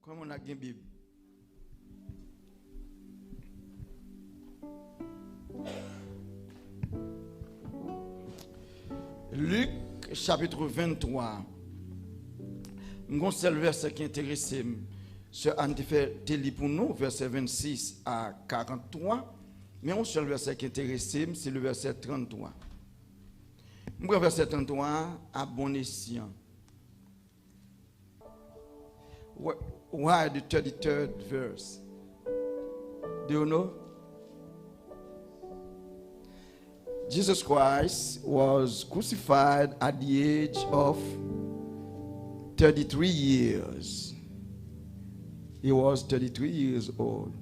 Comme on a une Bible. Luc chapitre 23. Mon seul verset qui intéresse, ce Anne fait télé pour nous, verset 26 à 43. Mais mon seul verset qui intéresse, c'est le verset 33. Mon verset 33 à bon escient. Why the 33rd verse? Do you know? Jesus Christ was crucified at the age of 33 years. He was 33 years old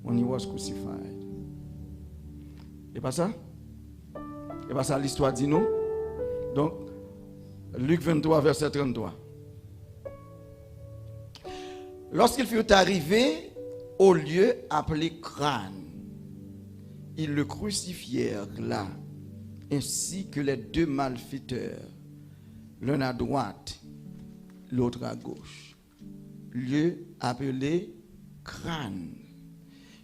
when he was crucified. Et pas ça? Et pas ça l'histoire dit nous? Donc, Luc 23, verset 33. Lorsqu'il fut arrivé au lieu appelé Crâne, ils le crucifièrent là, ainsi que les deux malfaiteurs, l'un à droite, l'autre à gauche. Lieu appelé Crâne.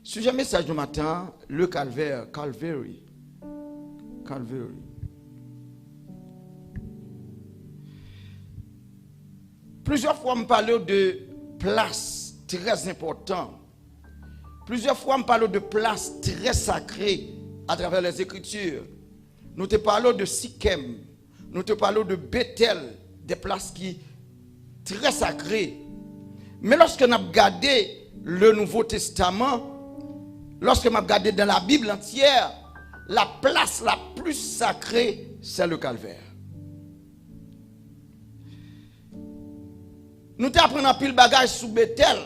Sujet message du matin, le calvaire, Calvary. Calvary. Plusieurs fois, on parle de place très importante. Plusieurs fois, on parle de place très sacrée à travers les Écritures. Nous te parlons de Sichem, nous te parlons de Bethel, des places qui très sacrées. Mais lorsque nous avons regardé le Nouveau Testament, lorsque nous avons regardé dans la Bible entière, la place la plus sacrée, c'est le calvaire. Nous t'apprenons pile bagage sous Bethel.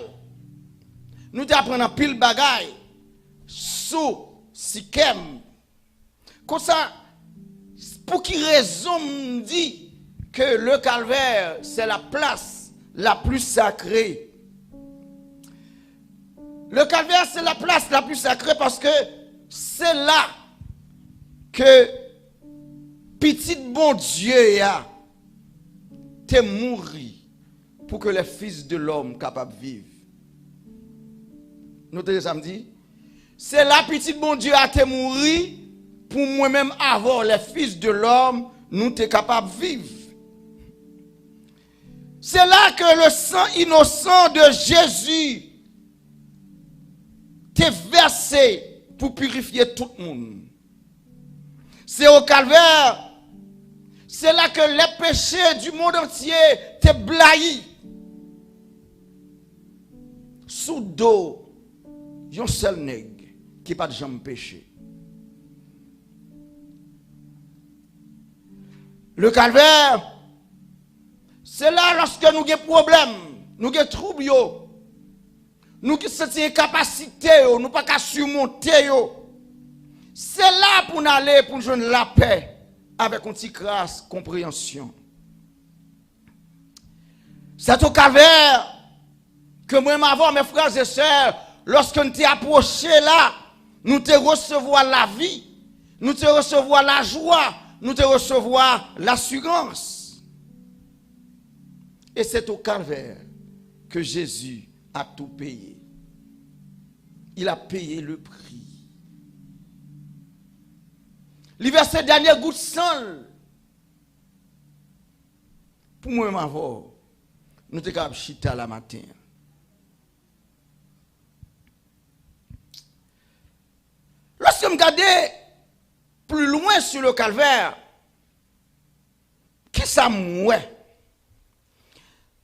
Nous t'apprenons pile bagage sous Sichem. Comme ça, pour qui raison me dit que le calvaire, c'est la place la plus sacrée. Le calvaire, c'est la place la plus sacrée parce que c'est là que petit bon Dieu a te mourir pour que les fils de l'homme capables de vivre. Nous te samedi, c'est là petit bon Dieu a te mourir pour moi-même avoir les fils de l'homme nous te capables de vivre. C'est là que le sang innocent de Jésus t'est versé pour purifier tout le monde. C'est au calvaire, c'est là que les péchés du monde entier t'est blahi. Sous dos, yon seul nègre qui pas de jamais péché. Le calvaire, c'est là lorsque nous avons des problèmes, nous avons des troubles, nous avons cette incapacité, nous ne pouvons pas surmonter. C'est là pour nous aller, pour nous joindre la paix avec une petite grâce, compréhension. C'est au calvaire que moi, avant, mes frères et sœurs, lorsque nous t'es approché là, nous te recevoir la vie, nous te recevoir la joie, nous te recevoir l'assurance. Et c'est au calvaire que Jésus a tout payé. Il a payé le prix. Il verse cette dernière goutte de sang. Pour moi, m'avoir, nous te capable chita la matin. Lorsque je regarde plus loin sur le calvaire, qui ça mouait?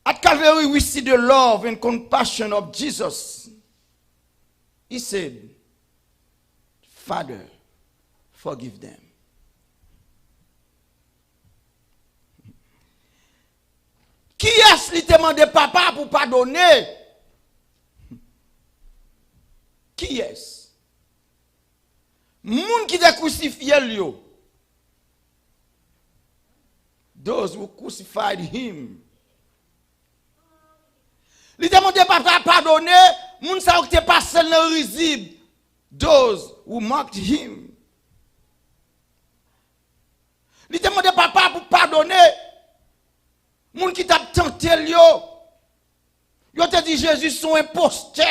At Calvary we see the love and compassion of Jesus. He said, Father, forgive them. Qui est-ce qui te demande papa pour pardonner? Qui est-ce? Moun qui t'a crucifié lui. Those who crucified him. Il demande papa pardonner, moun sa qui te passé dans risible. Those who mocked him. Il demande papa pour pardonner, moun qui t'a tenté lui. Yo te dit Jésus son imposteur.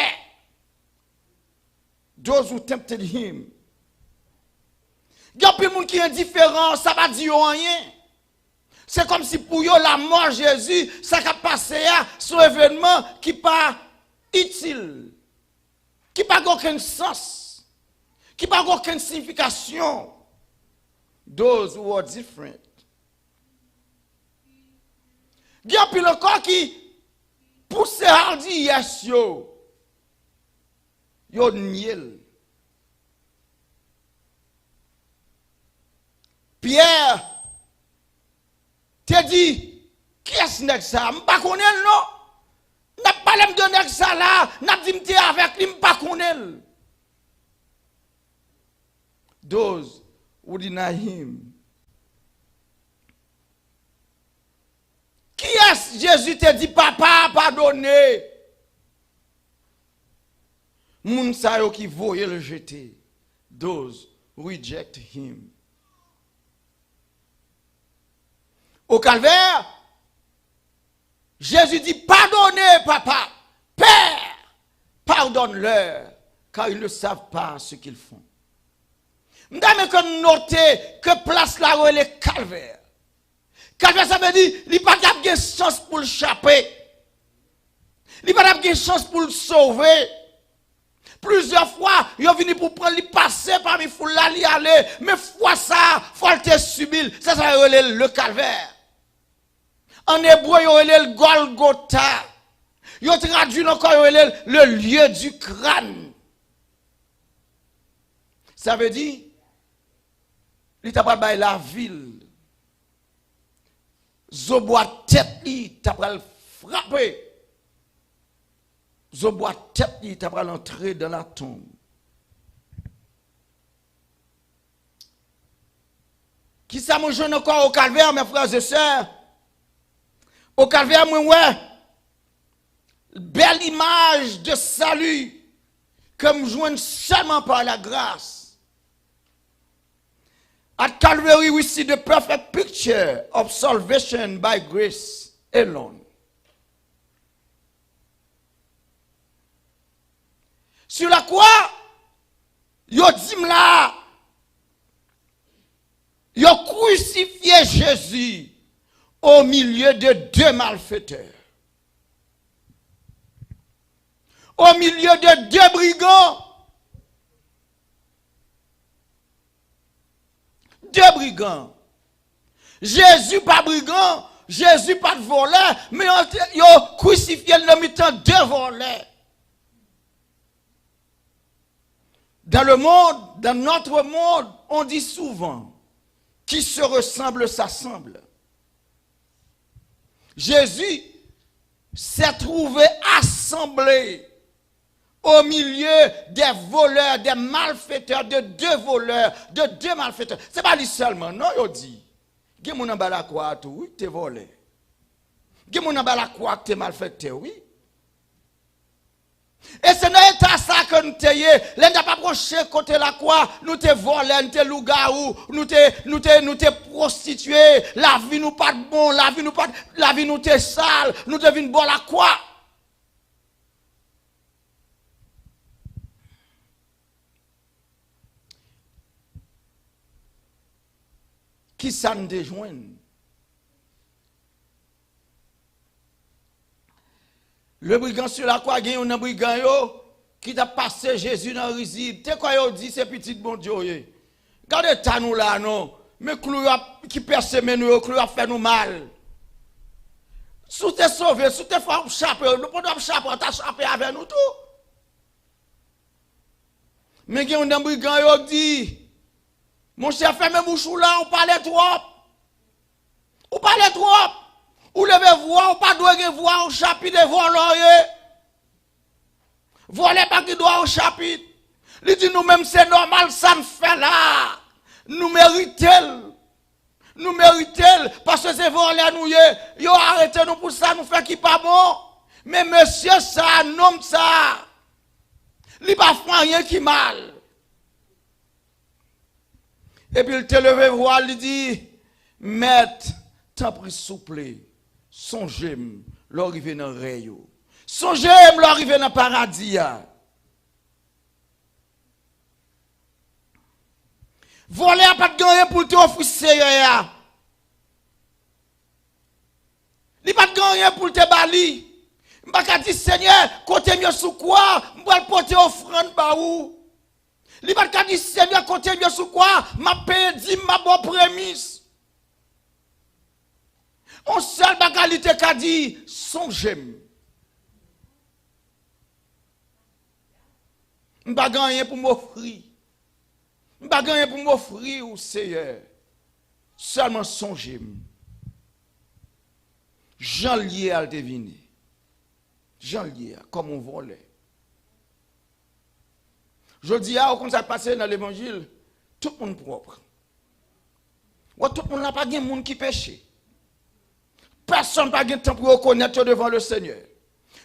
Those who tempted him. Il y a plus de monde qui est indifférent, ça va dire rien. C'est comme si pour eux, la mort de Jésus, ça a passé à son événement qui n'est pas utile, qui n'a pas aucun sens, qui n'a pas aucune signification. Those who are different. Il y a plus encore qui pousse à dire yes yo. Yo niel. Pierre te dit, qui est-ce que ça? Je ne pas connaître non. N'a pas l'air de donner ça là, n'a dit m'te avec lui, pas connaître. Those who deny him. Qui est-ce Jésus te dit papa pardonnez? Moun sa yo qui voye le jeter. Those who reject him. Au calvaire, Jésus dit, pardonnez, papa, Père, pardonne-leur, car ils ne savent pas ce qu'ils font. M'dame que noter que place là où elle est calvaire. Calvaire, ça veut dire, il n'y a pas de chance pour le chapper. Il n'y a pas de chance pour le sauver. Plusieurs fois, il est venu pour prendre, il passer parmi foule là, il aller, mais fois ça, faut le subir. Ça le calvaire. En hébreu, il y a le Golgotha. Il y a traduit encore le lieu du crâne. Ça veut dire, il t'a pas baillé la ville. Zobois tête, il t'a pas frappé. Zobois tête, il t'a pas entré dans la tombe. Qui ça me joue encore au calvaire, mes frères et sœurs? Au calvaire, moi, ouais, belle image de salut, comme joigne seulement par la grâce. At Calvary, we see the perfect picture of salvation by grace alone. Sur la croix, yo dit là, yo crucifié Jésus au milieu de deux malfaiteurs. Au milieu de deux brigands. Deux brigands. Jésus pas brigand, Jésus pas de voleur, mais ils ont crucifié le mi-temps deux voleurs. Dans le monde, dans notre monde, on dit souvent, qui se ressemble s'assemble. Jésus s'est trouvé assemblé au milieu des voleurs, des malfaiteurs, de deux voleurs, de deux malfaiteurs. Ce n'est pas lui seulement, non, il dit. Il y a des gens qui ont oui, tu es volé. Il y a des gens qui ont tu malfaiteur, oui. Et c'est dans l'état ça que nous sommes. Nous n'avons pas approché côté la croix, nous te volé, nous te loup-garou, nous te prostitué, la vie nous pas bon, la vie nous te sale, nous devons boire la croix. Qui ça nous déjoint? Le brigand sur la croix, il y a un brigand qui a passé Jésus dans le risible. Tu sais quoi il dit, c'est petit bon Dieu. Regardez ta nous là, non. Mais qui persévère nous, qui a fait nous mal. Si tu es sauvé, si tu es fait chaper, nous pouvons chaper, tu as chapé avec nous tout. Mais il y a un brigand qui dit, mon chef, fermez bouche là, on parle trop. On parle trop. Ou levez voir, ou pas doit voir au chapitre de voler. Voler pas qui doit au chapitre. Il dit nous-mêmes c'est normal, ça nous fait là. Nous méritons. Nous méritons. Parce que c'est voler nous. Yo arrêtez nous pour ça, nous fait qui pas bon. Mais monsieur ça, non ça. Il pas fait rien qui mal. Et puis il te levé voir, il dit, maître, t'en prie souple. Songez-moi, l'arrivée dans le rayon. Songez, m'lo arrivé dans le paradis. Voler a pas de gagner pour te offrir Seigneur. Il pas de gagner pour te bali. M'pa dit Seigneur, côté mieux sous quoi, m'pa porter offrande ba ou. Il pas de dire Seigneur, côté mieux sous quoi, m'a paye 10 ma bonne prémisse. On seul bagalité qu'a dit songez. M'pa gagner pour m'offrir. M'pa gagner pour m'offrir au Seigneur. Seulement songez. Jean lié à deviner. Jean lié comme on volait. Je dis à quand ça passé dans l'évangile, tout le monde propre. Ou tout le monde n'a pas de monde qui pêche. Personne n'a pas de temps pour reconnaître devant le Seigneur.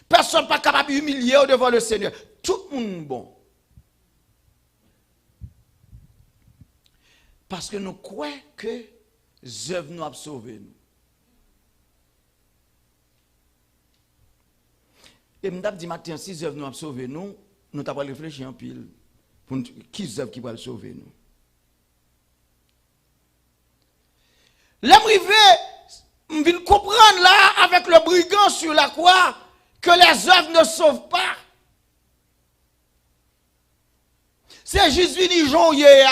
Personne n'est pas capable d'humilier devant le Seigneur. Tout le monde bon. Parce que nous croyons que les œuvres nous ont sauvés. Et m'dap dit matin si les œuvres nous ont sauvés nous t'avons réfléchi en pile pour qui les œuvres qui vont sauver nous. Là m'rivé m'vinn comprendre là avec le brigand sur la croix que les œuvres ne sauvent pas. C'est juste vini joyer.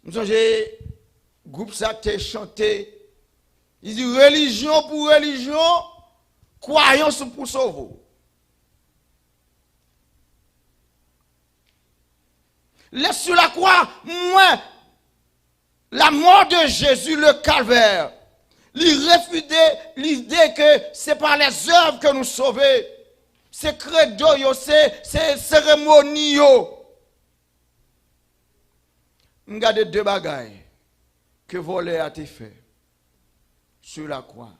J'ai groupe ça t'est chanté. Il dit religion pour religion, croyance pour sauver. Laisse sur la croix, moi, la mort de Jésus, le calvaire, il réfutait l'idée que c'est par les œuvres que nous sauvons. C'est credo, c'est cérémonie. Regardez deux bagailles que voler a été fait sur la croix.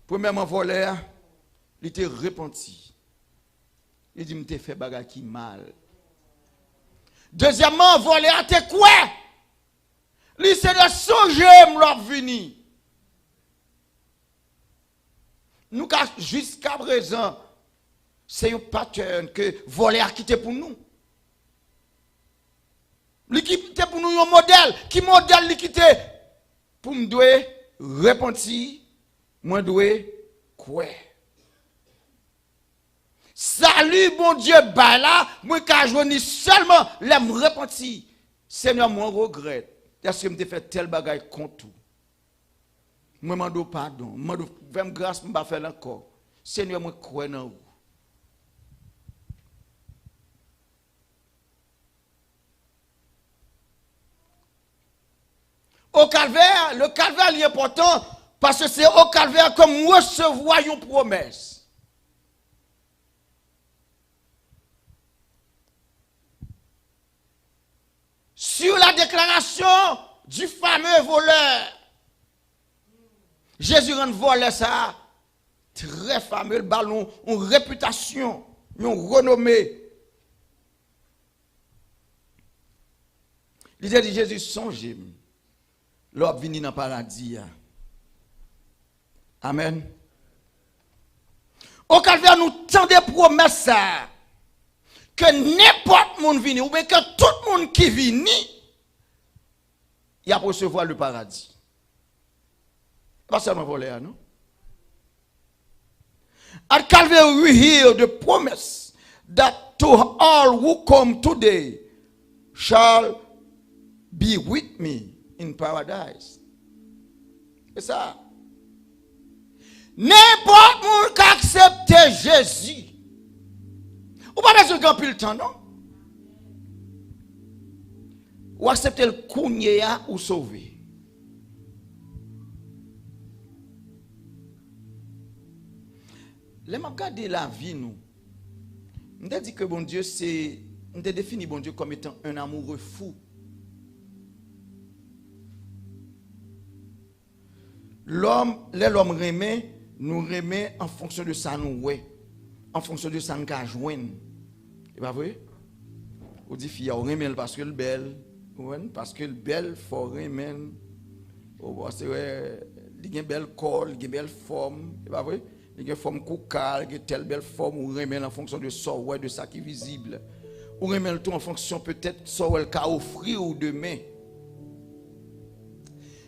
Premièrement, voler, il était repenti. Il dit, m'te fait bagaille qui mal. Deuxièmement, voler a été quoi? Il s'est de songer m'l'a vini. Nous, jusqu'à présent, c'est un pattern que voler a quitté pour nous. L'équipe pour nous un modèle. Qui modèle l'équité? Pour me doit repentir, moi dois quoi? Salut bon Dieu, bah là, moi quand je seulement l'aime repentir. Seigneur, moi regrette. Est-ce que je me fait tel bagaille contre tout? Moi m'en pardon, moi fais grâce pour me faire encore. Seigneur, moi crois dans vous. Au calvaire, le calvaire est important parce que c'est au calvaire que nous recevons une promesse. Sur la déclaration du fameux voleur, Jésus rend voleur ça très fameux, le ballon, une réputation, une renommée. Il dit Jésus, songez. L'homme vini dans le paradis. Amen. Au calvaire, nous tendons des promesses que n'importe monde vini, ou bien que tout le monde qui vini, il a recevoir le paradis. Pas seulement voler, non? At Calvary we hear the promise that to all who come today shall be with me in paradise. C'est ça. N'importe monde qui accepte Jésus. Ou pas besoin de gagner le temps, non? Ou accepter le kounya ou sauver. Les m'a regardé la vie nous. On a dit que bon Dieu c'est on a défini bon Dieu comme étant un amoureux fou. L'homme remet, nous remet en fonction de ça nous ouais, en fonction de ça nous ka joindre. C'est pas vrai? On dit fille on remet parce que le belle, parce que le belle faut remet Oh, c'est vrai, il y a une belle corps, il y a une belle forme, c'est pas vrai? Il y a une forme coca, il y a telle belle forme, ou remet en fonction de ça, ouais, de ça qui est visible. Ou remet le tout en fonction peut-être de ça, elle a offrir ou demain.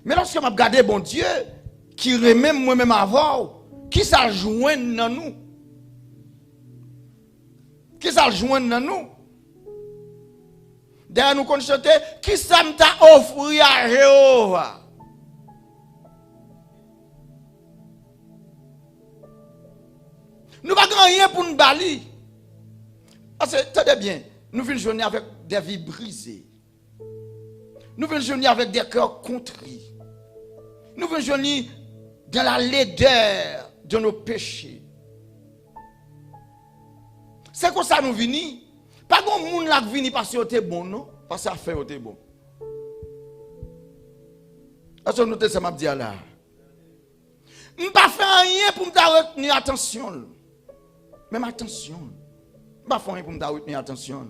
Mais lorsque je regarde bon Dieu, qui remet moi-même avant, qui ça joint dans nous? Qui ça joint dans nous? D'ailleurs, nous constatons, qui ça m'a offert à Jéhovah? Nous n'avons rien pour nous balayer. Parce que, tenez bien, nous venons journée avec des vies brisées. Nous venons journée avec des cœurs contris. Nous venons journée dans la laideur de nos péchés. C'est comme ça nous venons. Pas comme monde là qui vient parce que c'était bon, non? Parce que ça fait était bon. Est-ce que nous te ça m'a dit là? Je ne pas faire rien pour me retenir attention. Même attention. Je ne pas faire rien pour me retenir attention.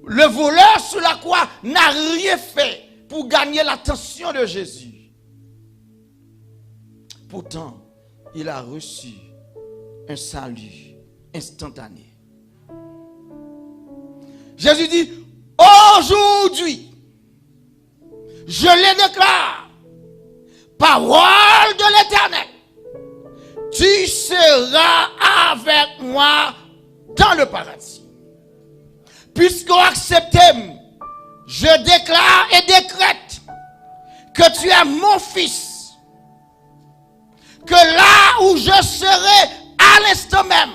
Le voleur sur la croix n'a rien fait pour gagner l'attention de Jésus. Pourtant, il a reçu un salut instantané. Jésus dit, aujourd'hui, je les déclare, parole de l'Éternel, tu seras avec moi dans le paradis. Puisqu'on accepte, je déclare et décrète que tu es mon fils, que là où je serai à l'instant même,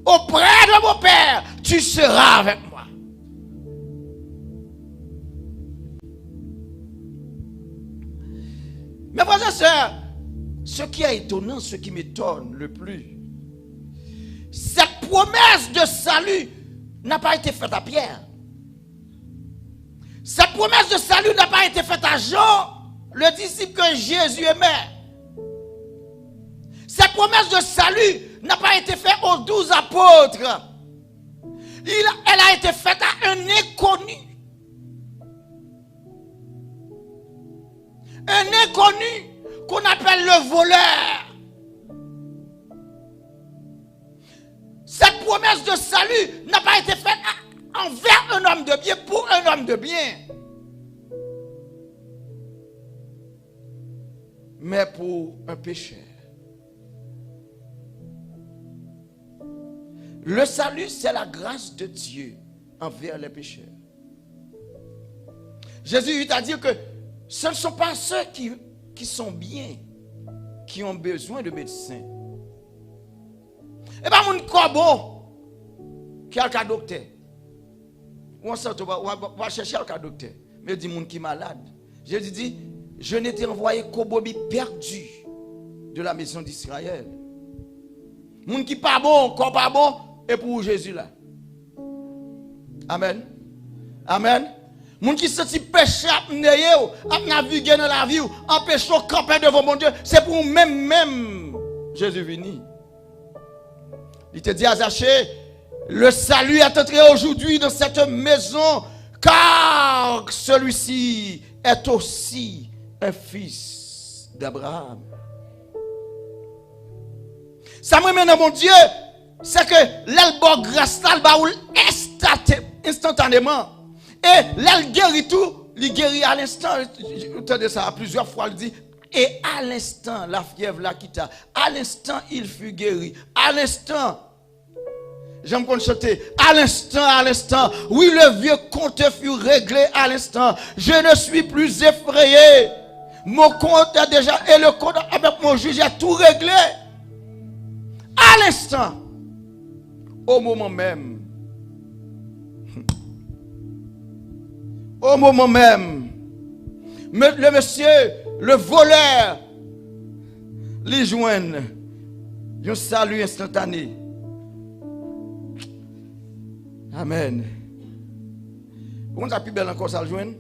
auprès de mon Père, tu seras avec moi. Mes frères et sœurs, ce qui est étonnant, ce qui m'étonne le plus, cette promesse de salut n'a pas été faite à Pierre. Cette promesse de salut n'a pas été faite à Jean, le disciple que Jésus aimait. Cette promesse de salut n'a pas été faite aux 12 apôtres. Elle a été faite à un inconnu. Un inconnu qu'on appelle le voleur. Cette promesse de salut n'a pas été faite envers un homme de bien, pour un homme de bien. Mais pour un pécheur. Le salut, c'est la grâce de Dieu envers les pécheurs. Jésus t'a dit que ce ne sont pas ceux qui sont bien, qui ont besoin de médecins. Et pas mon corbeau qui a le cas docteur. On va chercher le cas docteur. Mais dit mon qui est malade. Jésus dit, je n'étais envoyé qu'au bobby perdu de la maison d'Israël. Mon qui pas bon, corps pas bon, et pour Jésus là. Amen. Amen. Moun qui senti péché à naviguer dans la vie, empêcher de camper devant mon Dieu, c'est pour même Jésus venu. Il te dit à Zachée, le salut est entré aujourd'hui dans cette maison, car celui-ci est aussi un fils d'Abraham. Ça me mène à mon Dieu, c'est que l'elbo grâce instantanément. Et là, il guérit tout, il guérit à l'instant. Vous entendez ça plusieurs fois, il dit, et à l'instant, la fièvre la quitta. À l'instant, il fut guéri. À l'instant, j'aime qu'on chante, à l'instant, oui, le vieux compte fut réglé à l'instant. Je ne suis plus effrayé. Mon compte est déjà, et le compte avec mon juge est tout réglé. À l'instant, au moment même. Au moment même, le monsieur, le voleur, les joignent. Un salut instantané. Amen. On a plus belle encore ça le joindre.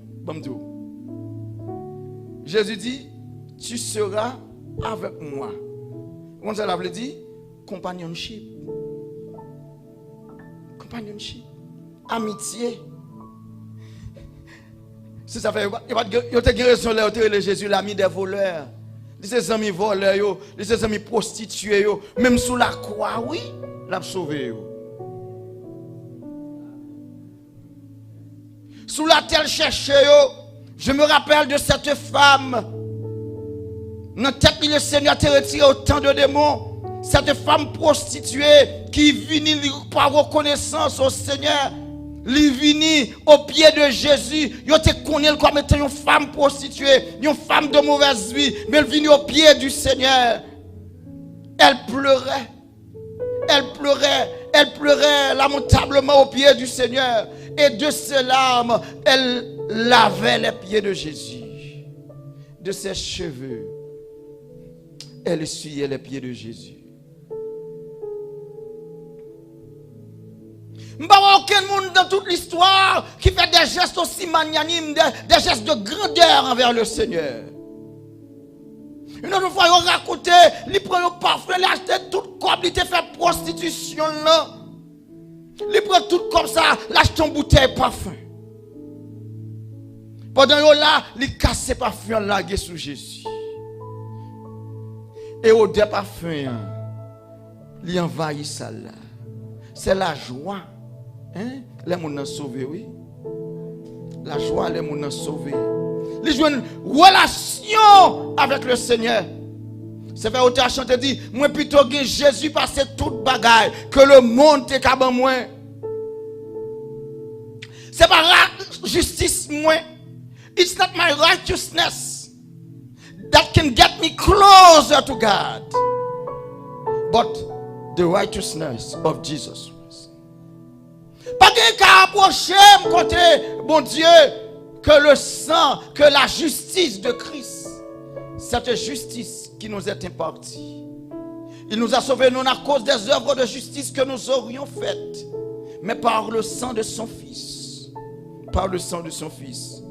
Jésus dit, tu seras avec moi. On ça veut dire companionship. Companionship. Amitié. Si ça fait, il y a une raison là, Jésus l'ami des voleurs. Ses amis voleurs, ses amis prostitués, même sous la croix, oui, l'a sauvé. Sous la terre cherchée, je me rappelle de cette femme. Dans tête, le Seigneur t'a retiré autant de démons. Cette femme prostituée qui vient par reconnaissance au Seigneur. Li vini au pied de Jésus. Yo te connaît comme étant une femme prostituée, une femme de mauvaise vie, mais elle vini au pied du Seigneur. Elle pleurait. Elle pleurait lamentablement au pied du Seigneur. Et de ses larmes, elle lavait les pieds de Jésus. De ses cheveux, elle essuyait les pieds de Jésus. Il n'y a aucun monde dans toute l'histoire qui fait des gestes aussi magnanimes, des gestes de grandeur envers le Seigneur. Une autre fois, il a raconté, il prend le parfum, il a acheté tout comme il a fait prostitution là. Il prend tout comme ça, il a acheté une bouteille de parfum. Pendant là, il casse le parfum là sous Jésus. Et au dé parfum, il envahit ça là. C'est la joie. Hein? Les gens sont sauvés, oui. La joie, les gens sont sauvés. Ils ont une relation avec le Seigneur. C'est vrai, auteur chanté dit, moi plutôt que Jésus passait toute bagaille, que le monde te caban moins. C'est pas la justice moins. It's not my righteousness that can get me closer to God, but the righteousness of Jesus. Pas qu'à approcher côté bon Dieu que le sang, que la justice de Christ, cette justice qui nous est impartie. Il nous a sauvés non à cause des œuvres de justice que nous aurions faites, mais par le sang de son Fils. Par le sang de son Fils.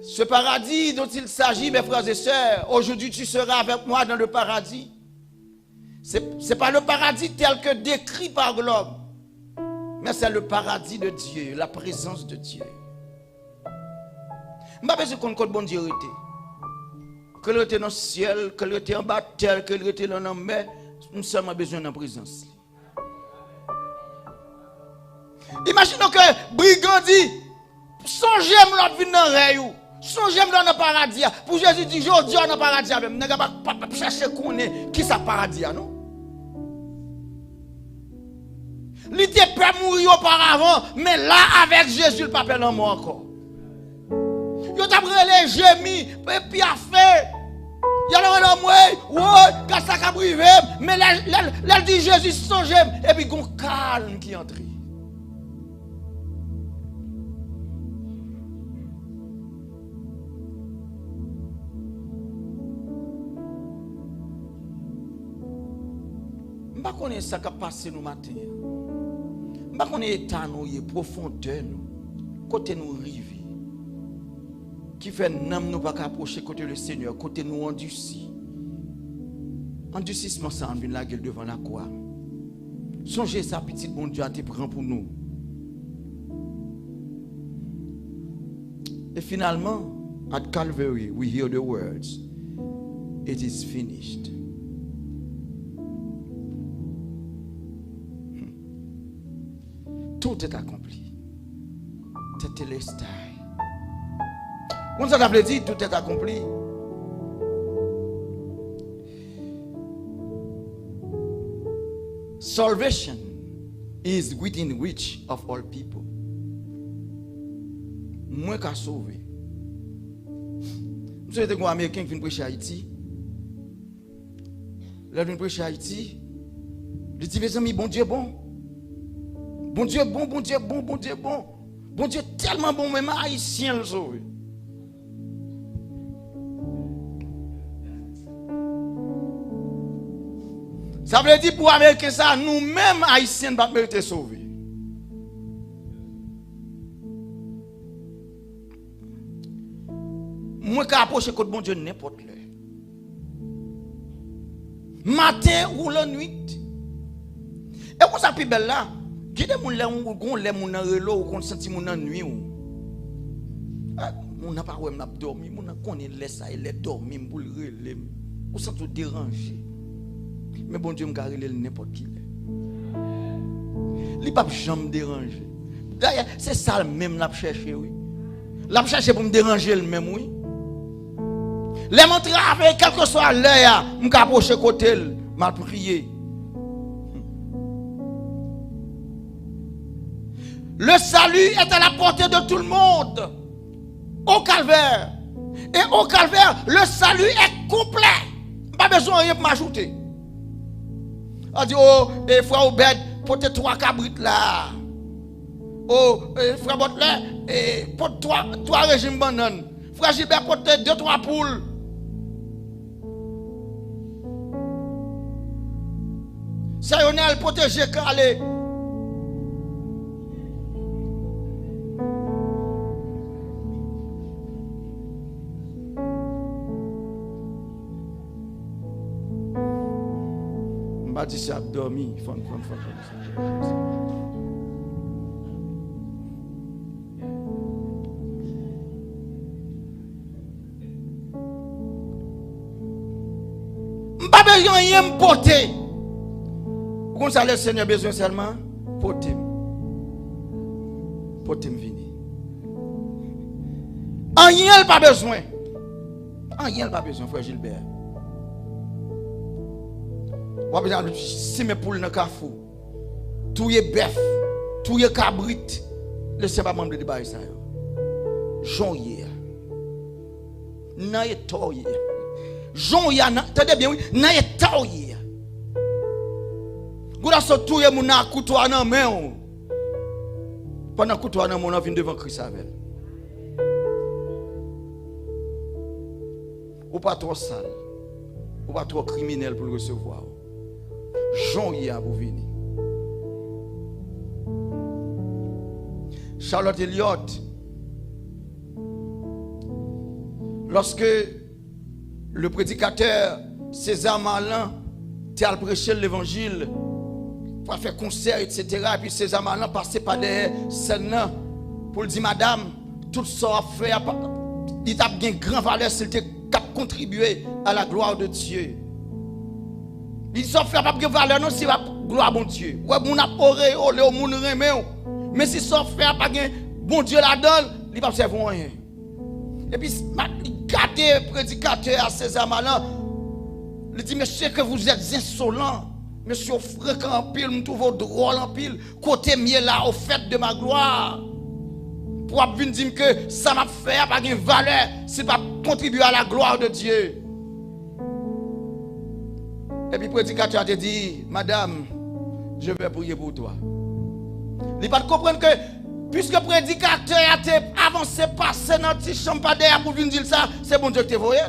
Ce paradis dont il s'agit, mes frères et sœurs, aujourd'hui tu seras avec moi dans le paradis. Ce n'est pas le paradis tel que décrit par l'homme, mais c'est le paradis de Dieu, la présence de Dieu. Je ne sais pas si on bon Dieu était. Que était dans le ciel, que était en bas de terre, que était dans la mer, nous avons besoin de la présence. Imaginons que brigand dit, songez-moi l'autre vie dans le rêve. Songez-moi dans le paradis. Pour Jésus dit, je dis dans le paradis. Vous n'avez pas chercher qu'on est qui ça paradis, non? Il était prêt à mourir auparavant, mais là, avec Jésus, le pape n'en mort encore. Il a pris les gémis, et puis a fait. Il a dit, ouais, quand ça a privé, mais là, dit Jésus, songez-moi. Et puis, il y a un calme qui entre. Je ne sais pas comment ça a passé nous matin. Je ne sais pas comment état nous, profondeur nous, côté nous rive, qui fait nous pas approcher côté le Seigneur, côté nous endurci. Endurcissement ça en vient la gueule devant la croix. Songez ça, petit bon Dieu a été prend pour nous. Et finalement, at Calvary, we hear the words, it is finished. Tout est accompli. Tetelestai. On ça veut dire tout est accompli. Salvation is within reach of all people. Moi qu'à sauver. Vous savez, un Américain qui vient prêcher à Haïti. Là, il vient prêcher à Haïti. Il dit, mes amis, bon Dieu bon. Bon Dieu bon, bon Dieu bon, bon Dieu bon. Bon Dieu tellement bon, même haïtien le sauver. Ça veut dire pour Américains ça, nous-mêmes haïtiens ne pas mériter sauver. Moi qui approche côté bon Dieu n'importe l'heure. Matin ou la nuit. Et pour ça plus belle là, Gide moun lè on lè moun nan relo ou kon senti moun nan nuit ou. Moun n'a pas ouais m'a dormi, moun connaît laisse ça il est dormi pour le relé. Ou sans tout déranger. Mais bon Dieu me garder n'importe qui. Il pas jamais déranger. D'ailleurs, c'est ça même l'a chercher oui. L'a chercher pour me déranger le même oui. Les montrer avec quel que soit l'heure, m'ka approcher côté m'a prier. Le salut est à la portée de tout le monde. Au calvaire. Et au calvaire, le salut est complet. Pas besoin de rien pour m'ajouter. On dit, oh, frère Obed, portez 3 cabrites là. Oh, frère Butler, porte 3 régimes bananes. Frère Gilbert, portez 2-3 poules. Sayonel, protégez Calais. Je dis ça, dormi. Je pas besoin de rien me porter. Vous savez, le Seigneur a besoin seulement porter. Porter me venir. Rien pas besoin. Rien pas besoin, frère Gilbert. Si mes poules dans le carrefour, tout est bœuf, tout est cabrit, laissez pas membre de débat ça. Jean hier. N'a pas hier. Jean hier, attendez bien oui, n'a pas hier. Vous avez sorti tout mon couteau dans main. Pendant couteau dans mon vient devant Christ avec. Ou pas trop sale, ou pas trop criminel pour le recevoir. Jean hier pour venir. Charlotte Elliott, lorsque le prédicateur César Marlin a prêché l'évangile, pour faire concert, etc., et puis César Marlin passait par des scènes pour dire, madame, tout ça a fait, il a bien grand valeur s'il était contribué à la gloire de Dieu. Il s'en fait pas de valeur, non, c'est la gloire bon Dieu. Ouais, mon apporé, le monde remet. Mais si ça fait pas de bon Dieu là-dedans, il va pas servir rien. Et puis, gardez le prédicateur à César Marlin. Il dit, monsieur, que vous êtes insolent. Monsieur, fréquent en pile, nous trouvons drôle en pile. Côté mieux là, au fait de ma gloire. Pour venir dire que ça m'a fait pas de valeur, c'est pas contribuer à la gloire de Dieu. Et puis le prédicateur a dit, madame, je vais prier pour toi. Il ne pas comprendre que, puisque le prédicateur a avancé, passé dans la chambre derrière pour venir dire ça, c'est bon Dieu qui te voyait.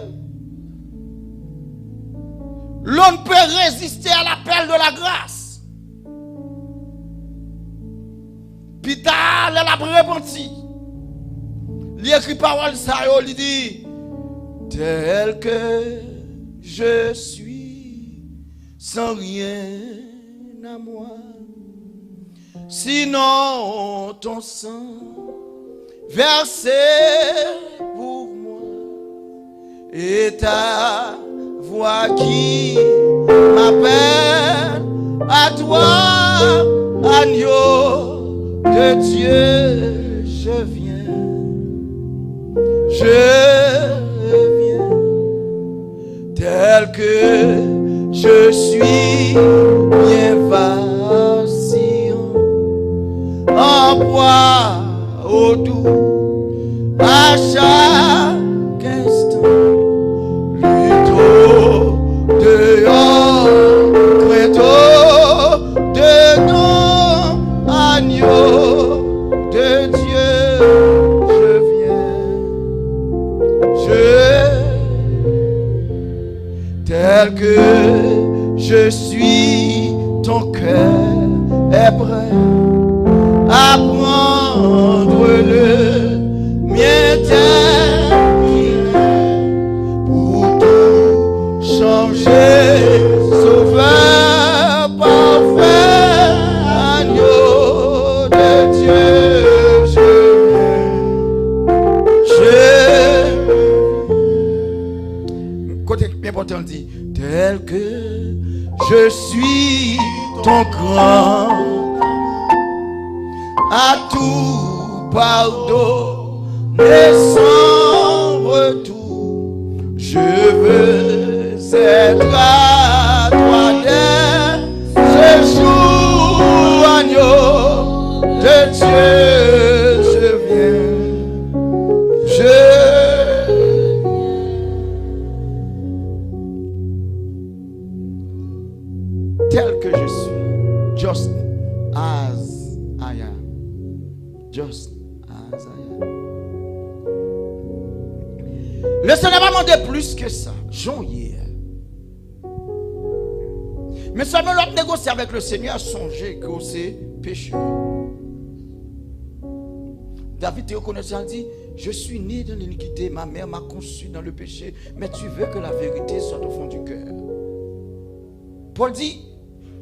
L'on ne peut résister à l'appel de la grâce. Puis t'as la repenti. Il écrit parole ça, il dit, tel que je suis, sans rien à moi, sinon ton sang versé pour moi, et ta voix qui m'appelle à toi, agneau de Dieu, je viens. Je viens tel que je suis, bien vacillant, en proie au doux à chaque instant, lutte dehors, crainte dedans, agneau de Dieu. Tel que je suis, ton cœur est prêt à prendre le mien tel entend dire, tel que je suis ton grand, à tout pardonner sans retour, je veux être à toi dès ce jour, agneau de Dieu, je viens. Tel que je suis, just as I am, just as I am. Le Seigneur m'a demandé plus que ça, Jean hier. Mais seulement l'autre négocier avec le Seigneur a songé que c'est pécheur. David te reconnaît ça, dit, je suis né dans l'iniquité, ma mère m'a conçu dans le péché, mais tu veux que la vérité soit au fond du cœur. Paul dit,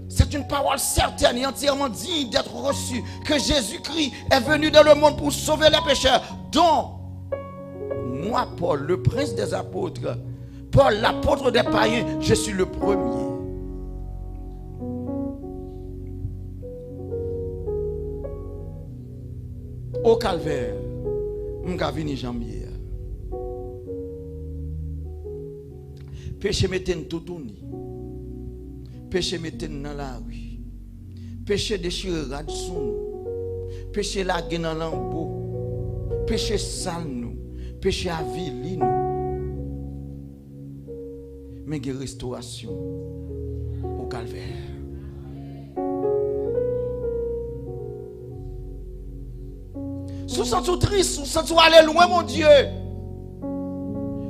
c'est une parole certaine et entièrement digne d'être reçue, que Jésus-Christ est venu dans le monde pour sauver les pécheurs, dont moi, Paul, le prince des apôtres, Paul, l'apôtre des païens, je suis le premier. Au calvaire, m'ka vini janvier. Péché mette tout tourni. Péché mette dans la rue. Péché déchire rad sous nous. Péché lagué dans lambeau. Péché sale nous. Péché avili nous. Mais il y a restauration au calvaire. Sous sens triste, sous sens aller loin, mon Dieu.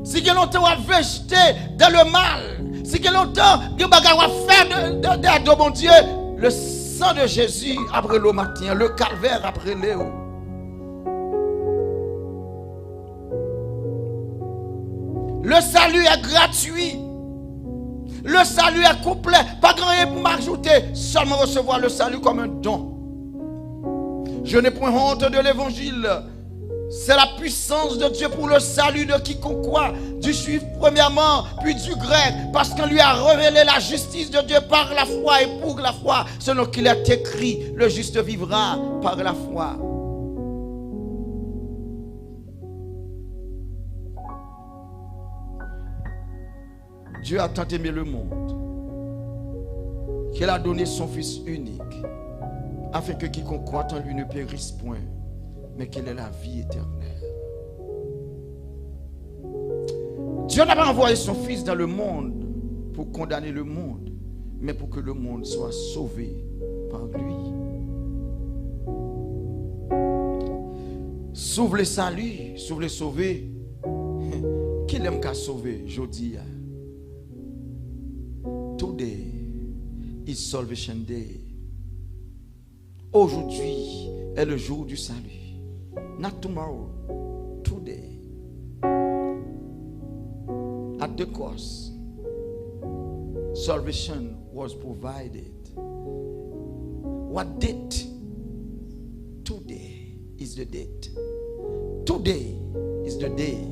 Si que longtemps à végéter dans le mal, si que longtemps que bagarre à faire de mon Dieu, le sang de Jésus après le matin, le calvaire après l'éo. Le salut est gratuit. Le salut est complet. Pas grand chose pour m'ajouter, seulement recevoir le salut comme un don. Je n'ai point honte de l'évangile. C'est la puissance de Dieu pour le salut de quiconque croit, du juif premièrement, puis du grec, parce qu'on lui a révélé la justice de Dieu par la foi et pour la foi, selon qu'il est écrit, le juste vivra par la foi. Dieu a tant aimé le monde qu'il a donné son Fils unique, afin que quiconque croit en lui ne périsse point, mais qu'il ait la vie éternelle. Dieu n'a pas envoyé son Fils dans le monde pour condamner le monde, mais pour que le monde soit sauvé par lui. Sauve le salut, sauve le sauver. Qui aime qu'à sauver, je dis. Today is Salvation Day. Aujourd'hui est le jour du salut. Not tomorrow, today. At the cross, salvation was provided. What date? Today is the date. Today is the day.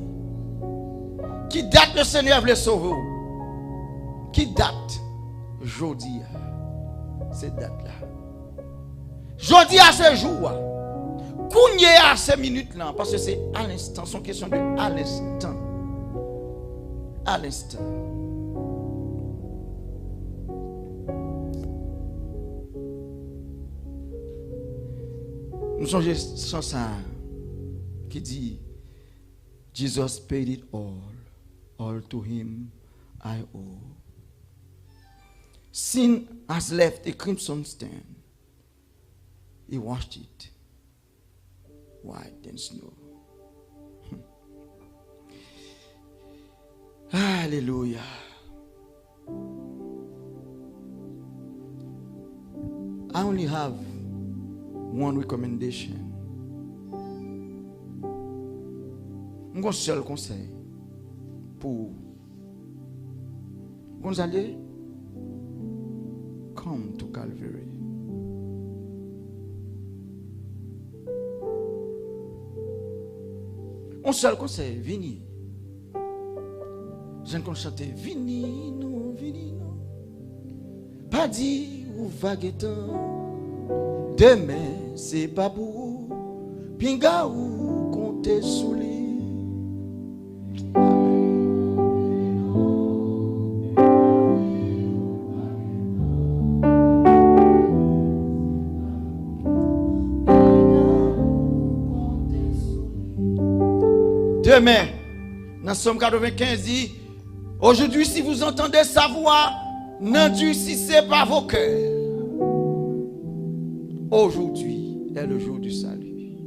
Qui date le Seigneur veut sauver? Qui date? Jeudi, cette date-là. Jeudi à ce jour. Kounye à ces minutes-là, parce que c'est à l'instant, c'est une question de à l'instant. À l'instant. Nous sommes sur ça qui dit Jesus paid it all to him I owe. Sin has left a crimson stain. He washed it white than snow. Hallelujah. I only have one recommendation. Un seul conseil pour Gonzalez, come to Calvary. Un seul conseil, venez. Je ne chante vini non. Pas dit ou vague temps. Demain c'est pas pour vous. Pinga ou compter sous lui. Demain, dans Somme 95 dit, aujourd'hui si vous entendez sa voix, n'endurcissez pas vos cœurs. Aujourd'hui est le jour du salut.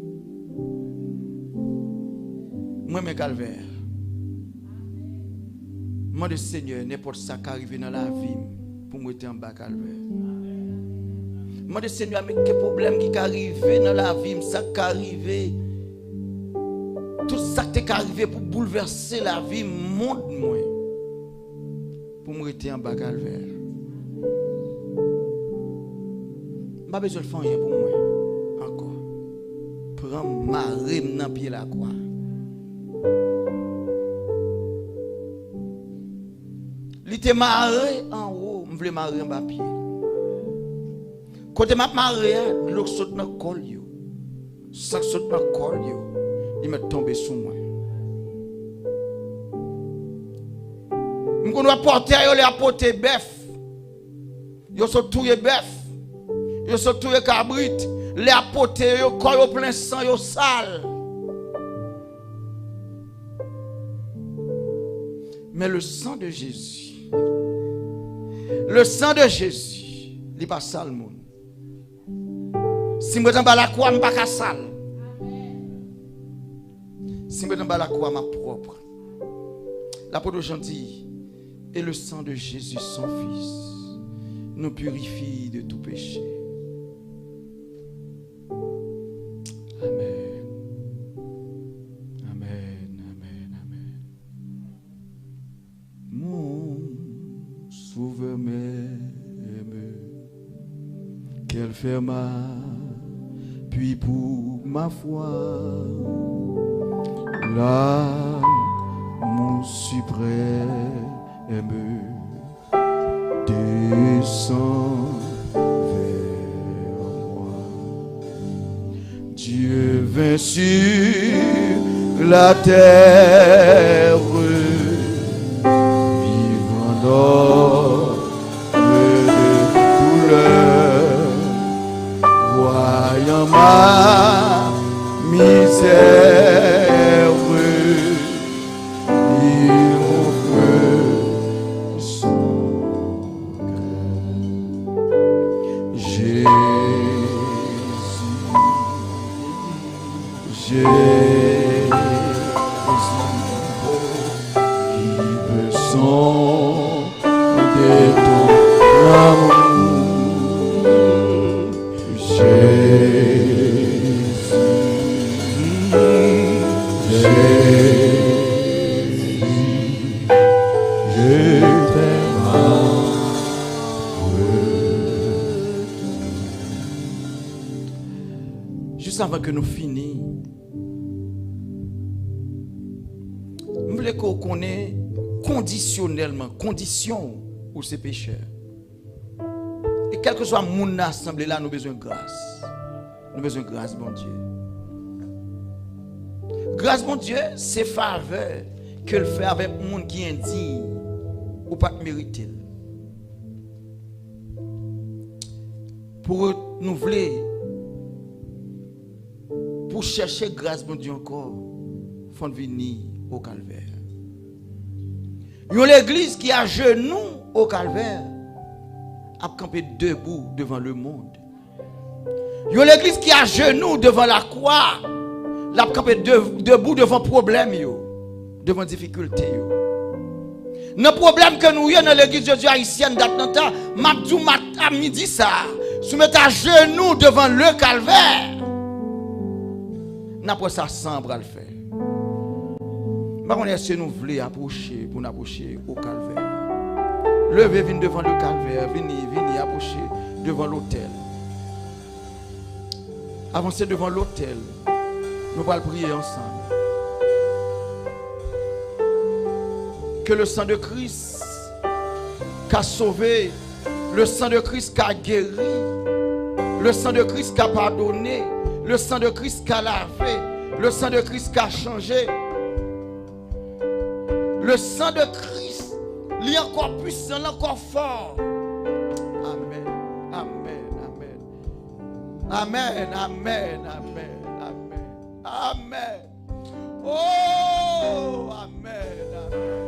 Moi, mes calvaires, moi, le Seigneur, n'importe ça qui arrive dans la vie, pour me mettre en bas calvaire. Moi, le Seigneur, mais quel problème qui arrive dans la vie, ça qui arrive. Tout ça qui est arrivé pour bouleverser la vie, montre-moi. Pour me rester en bas calvaire. Je n'ai pas besoin de faire rien pour moi. Encore. Prends ma rime dans le pied de la croix. Il était marré en haut, je voulais marrer en bas pied. Quand je m'a marré, l'eau saute dans le col. Ça saute dans le col. Il m'est tombé sous moi. Je dois porter, il a porté bœuf. Il a sauté bœuf. Il a sauté cabrit. Il a porté, il a plein sang, il a sale. Mais le sang de Jésus, il n'est pas sale. Si je suis dans la croix, je ne suis pas sale. Si je suis dans la croix, ma propre. L'apôtre Jean dit, et le sang de Jésus, son Fils, nous purifie de tout péché. Amen. Amen, amen, amen. Mon sauveur m'aime, qu'elle ferma, puis pour ma foi. Là, mon suprême descend vers moi. Dieu vint sur la terre, vivant dans de douleur, voyant ma misère. Avant que nous finissions, je voulais qu'on connaisse conditionnellement, condition pour ces pécheurs. Et quel que soit mon assemblée là, nous avons besoin de grâce. Nous avons besoin de grâce, bon Dieu. Grâce, bon Dieu, c'est faveur que le fait avec le monde qui est indigne ou pas mérité. Pour nous voulons. Pour chercher grâce, bon Dieu, encore, il faut venir au calvaire. Il y a l'église qui a genoux au calvaire, a campé debout devant le monde. Il y a l'église qui a genoux devant la croix, a campé debout devant le problème, devant les difficultés. Le problème que nous avons dans l'église de Dieu haïtienne, d'Atlanta, Mabdou a midi ça, soumettre à genoux devant le calvaire. N'après ça, sans bras le faire. Mais est-ce que nous voulons approcher pour nous approcher au calvaire? Levez, venez devant le calvaire, venez approcher devant l'autel. Avancez devant l'autel. Nous allons prier ensemble. que le sang de Christ qui a sauvé, le sang de Christ qui a guéri, le sang de Christ qui a pardonné, le sang de Christ qui a lavé, le sang de Christ qui a changé. Le sang de Christ, il est encore puissant, il est encore fort. Amen, amen, amen. Amen, amen, amen, amen. Amen. Oh, amen, amen.